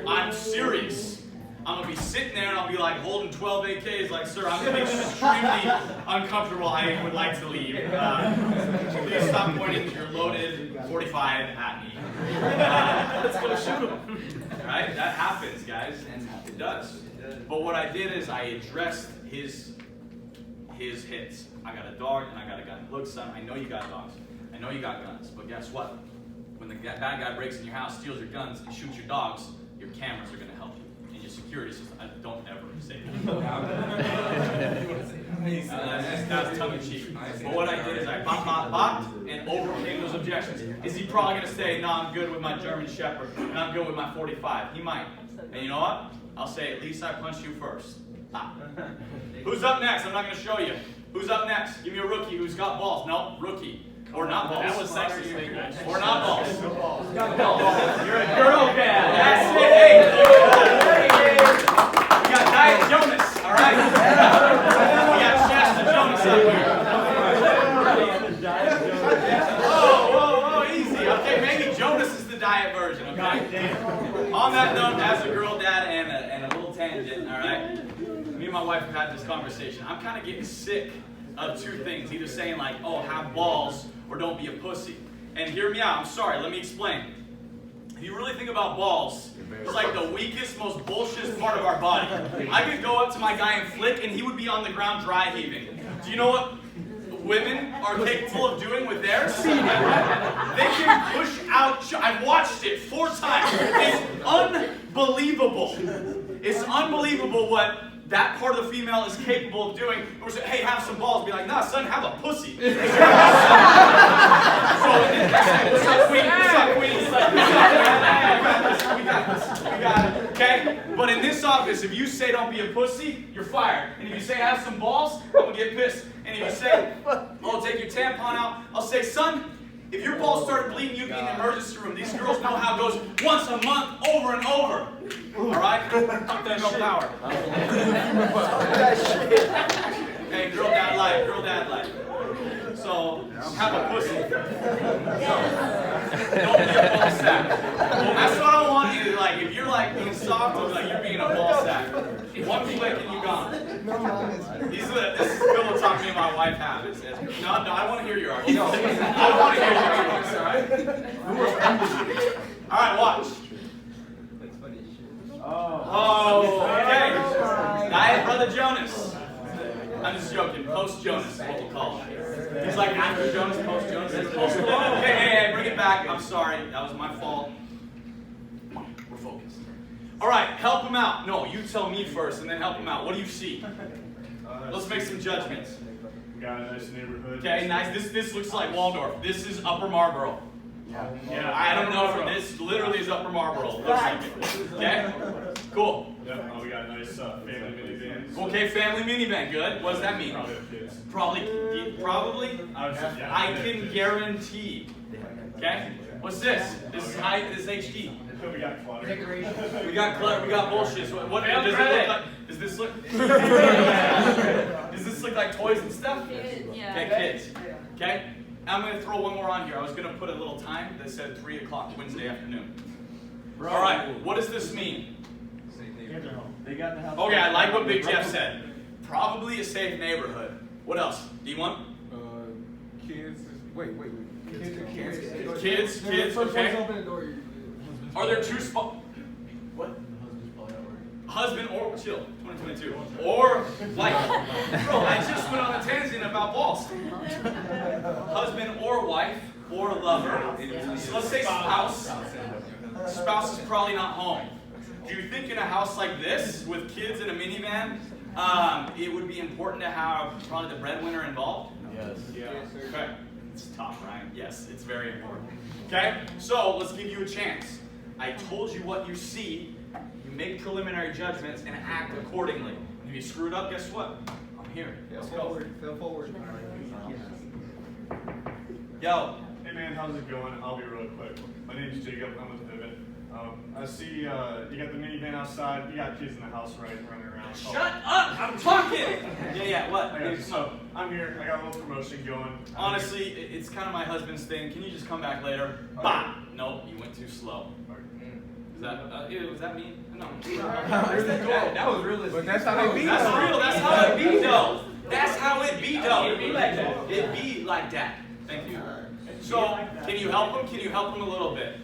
I'm serious. I'm going to be sitting there, and I'll be like holding 12 AKs, like, sir, I'm extremely uncomfortable. I would like to leave. Please stop pointing your loaded 45 at me. Let's go shoot him. Right? That happens, guys, and it does. But what I did is I addressed his his hits. I got a dog and I got a gun. Look, son, I know you got dogs. I know you got guns. But guess what? When the bad guy breaks in your house, steals your guns, and shoots your dogs, your cameras are going to help you. And your security system. Don't ever say that. That's tongue in cheek. But what I did is I popped and overcame those objections. Is he probably going to say, no, I'm good with my German Shepherd and I'm good with my 45? He might. And you know what? I'll say, at least I punched you first. Ah. Who's up next? I'm not going to show you. Who's up next? Give me a rookie who's got balls. No, rookie. Or not balls. That was sexist. Or not balls. You're a girl dad. That's it. Hey. We got Diet Jonas. All right. We got Shasta Jonas up here. Whoa, easy. Okay, maybe Jonas is the diet version. Okay. On that note, as a girl dad and a little tangent, all right. Me and my wife have had this conversation. I'm kind of getting sick of two things. Either saying like, oh, have balls, or don't be a pussy. And hear me out. I'm sorry. Let me explain. If you really think about balls, it's like the weakest, most bullshit part of our body. I could go up to my guy and flick, and he would be on the ground dry heaving. Do you know what women are capable of doing with theirs? They can push out. I've watched it 4 times. It's unbelievable. It's unbelievable what that part of the female is capable of doing. Or say, hey, have some balls. Be like, nah, son, have a pussy. So, what's up, queen? What's up, queen? We got this. We got it. Okay? But in this office, if you say don't be a pussy, you're fired. And if you say have some balls, I'm going to get pissed. And if you say, oh, take your tampon out, I'll say, son, if your balls started bleeding, you'd be in the emergency room. These girls know how it goes once a month, over and over. All right? Pump that no power. Hey, girl dad life, girl dad life. So, have a pussy. Don't be a ball sack. That's what I want you to like. If you're like being soft, it's like you're being a ball sack. One flick and you're gone. This is pillow talk me and my wife have. No, I want to hear your argument. I want to hear your arguments, all right? All right, watch. Oh, okay. Diet Brother Jonas. I'm just joking. Post Jonas is what we'll call it. He's like after Jonas, post Jonas. Hey, bring it back. I'm sorry. That was my fault. We're focused. All right, help him out. No, you tell me first and then help him out. What do you see? Let's make some judgments. We got a nice neighborhood. Okay, nice. This looks like Waldorf. This is Upper Marlboro. Yeah. I don't know if this literally is Upper Marlboro. Looks like it. Okay? Cool. Yep. We got a nice family minivan. Okay, family minivan. Good. What does that mean? Probably have kids. Probably? I can guarantee. Okay? What's this? This is high. This is HD. We got clutter. We got clutter. We got bullshit. So what does it look like? Does this look? Does this look like toys and stuff? Yeah. Okay, kids. Okay. I'm going to throw one more on here. I was going to put a little time that said 3 o'clock Wednesday afternoon. All right. What does this mean? They got the house. Okay, I like what Big Jeff said. Probably a safe neighborhood. What else? D1? Kids. Wait. Kids, okay. Are there 2 spots? What? Husband or, chill, 2022. Or wife. Bro, I just went on a tangent about balls. Husband or wife or lover. So let's say spouse. Spouse is probably not home. Do you think in a house like this, with kids in a minivan, it would be important to have probably the breadwinner involved? Yes. Yeah. Okay. It's tough, right? Yes, it's very important. Okay? So let's give you a chance. I told you what you see. You make preliminary judgments and act accordingly. And if you screw it up, guess what? I'm here. Let's go. Feel forward. Yo. Hey man, how's it going? I'll be real quick. My name's Jacob. I'm with Vivid. I see you got the minivan outside. You got kids in the house, right, running around. Shut up! I'm talking! Yeah, what? So, I'm here. I got a little promotion going. Honestly, it's kind of my husband's thing. Can you just come back later? Bah! Nope, you went too slow. Is that, was that me? No. That was realistic. But that's how they be. That's real. That's how it be, though. That's how it be, though. It be like that. It be like that. Thank you. So, can you help him? Can you help him a little bit?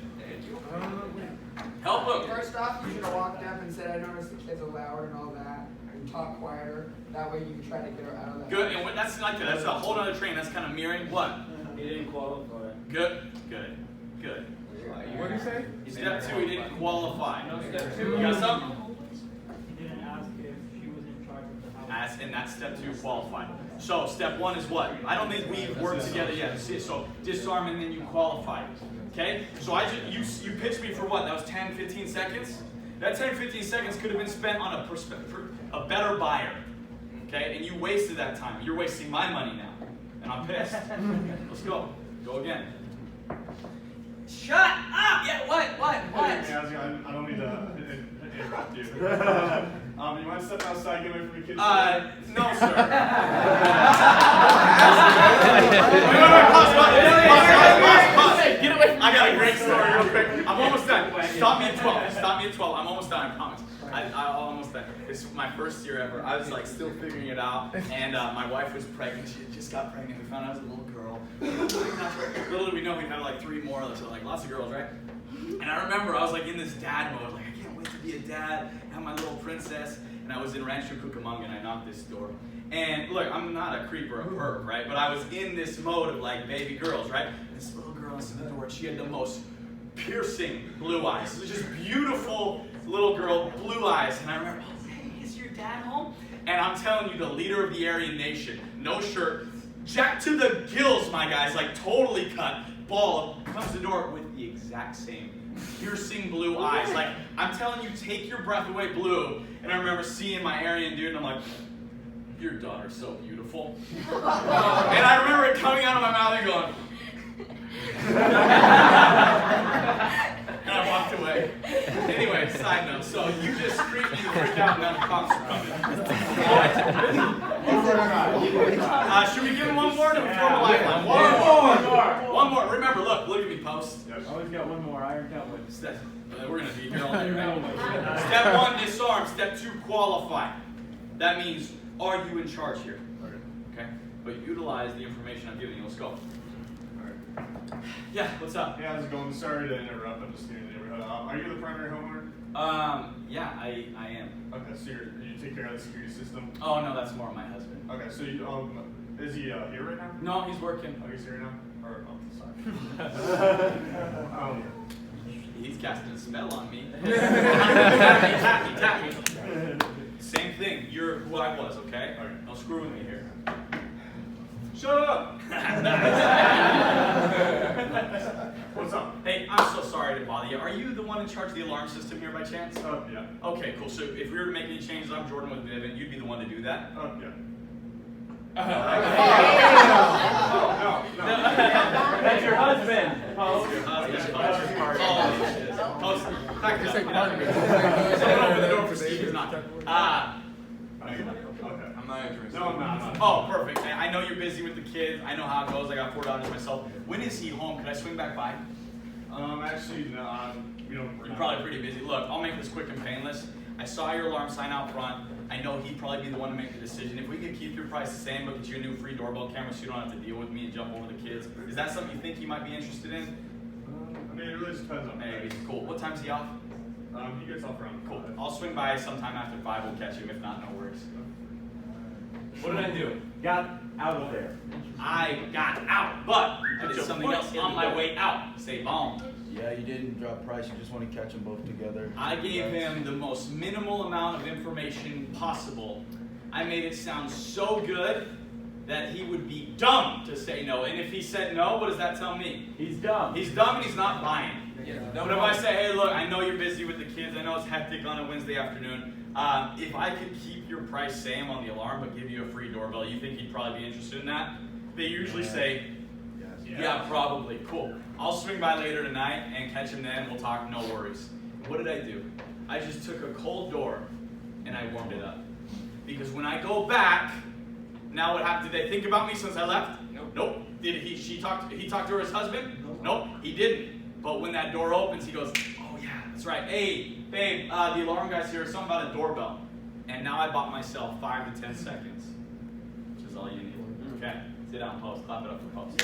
Help him. First off, you should have walked up and said, I noticed the kids are loud and all that, and talk quieter. That way you can try to get her out of that. Good, and that's like that's a whole other train. That's kind of mirroring what? He didn't qualify. Good. What did he say? Step 2, he didn't qualify. No, step You 2. got something? He didn't ask if she was in charge of the house. And that's step 2, qualify. So step 1 is what? I don't think we've worked together yet. So disarm and then you qualify. Okay? So you pitched me for what? That was 10, 15 seconds? That 10, 15 seconds could have been spent on a better buyer. Okay? And you wasted that time. You're wasting my money now. And I'm pissed. Let's go. Go again. Shut up! Yeah, what? Hey, I don't mean to interrupt you. You want to step outside, get away from the kids? No, sir. Pause. Get away from I got a great story real quick. I'm almost done. Stop me at 12. I'm almost done, I promise. I'm almost done. This is my first year ever. I was like still figuring it out. And my wife was pregnant. She had just got pregnant. We found out I was a little girl. Little did we know we'd have like 3 more. So like lots of girls, right? And I remember I was like in this dad mode. Like I can't wait to be a dad. Have my little princess. And I was in Rancho Cucamonga and I knocked this door. And look, I'm not a creep or a perv, right? But I was in this mode of like baby girls, right? And this little girl answered the door and she had the most piercing blue eyes. It was just beautiful little girl, blue eyes. And I remember, oh, hey, is your dad home? And I'm telling you, the leader of the Aryan Nation, no shirt, jacked to the gills, my guys, like totally cut, bald, comes to the door with the exact same piercing blue eyes. Like, I'm telling you, take your breath away, blue. And I remember seeing my Aryan dude, and I'm like, your daughter's so beautiful. And I remember it coming out of my mouth and going, and I walked away. Anyway, side note. So you just freaked me the freak out and now the cops are coming. Should we give him one more to throw him a lifeline? One more. Remember, look at me, post. I always got one more. Iron Cowboy. We're going to be here all day, right? Step 1, disarm. Step 2, qualify. That means, are you in charge here? Okay? But utilize the information I'm giving you. Let's go. Yeah, what's up? Yeah, how's it going? Sorry to interrupt. I'm just here in the neighborhood. Are you the primary homeowner? Yeah, I am. Okay, so you take care of the security system. Oh, no, that's more my husband. Okay, so you, is he here right now? No, he's working. Oh, he's here now? Or, sorry. He's casting a spell on me. Tap me. Same thing. You're who I was, okay? Okay. Don't screw with me here. Shut up! What's up? Hey, I'm so sorry to bother you. Are you the one in charge of the alarm system here by chance? Yeah. Okay, cool. So if we were to make any changes, I'm Jordan with Vivian. You'd be the one to do that? Yeah. No. That's your husband. Post. Just say partner. Someone open the door for Steve. He's not. Okay. I'm not interested. No, I'm not. Oh, perfect. I know you're busy with the kids. I know how it goes. I got 4 daughters myself. When is he home? Can I swing back by? Actually, no, we don't. You're probably pretty busy. Look, I'll make this quick and painless. I saw your alarm sign out front. I know he'd probably be the one to make the decision. If we could keep your price the same, but get you a new free doorbell camera so you don't have to deal with me and jump over the kids, is that something you think he might be interested in? I mean, it really just depends on Maybe. Cool. What time's he off? He gets off around. Cool. I'll swing by sometime after 5. We'll catch him. If not, no worries. What did I do? Got out of there. I got out, but I did something else on my way out. Say bomb. Yeah, you didn't drop price. You just want to catch them both together. I gave him the most minimal amount of information possible. I made it sound so good that he would be dumb to say no. And if he said no, what does that tell me? He's dumb. He's dumb and he's not buying. But if I say, hey, look, I know you're busy with the kids. I know it's hectic on a Wednesday afternoon. If I could keep your price same on the alarm but give you a free doorbell, you think he'd probably be interested in that? They usually say, yeah, probably. Cool. I'll swing by later tonight and catch him then. We'll talk, no worries. What did I do? I just took a cold door and I warmed it up. Because when I go back, now what happened? Did they think about me since I left? Nope. Did he talk to her his husband? Nope, he didn't. But when that door opens, he goes, oh yeah, that's right. Hey, babe, the alarm guy's here. Something about a doorbell. And now I bought myself 5 to 10 seconds, which is all you need. Okay, sit down, post. Clap it up for post.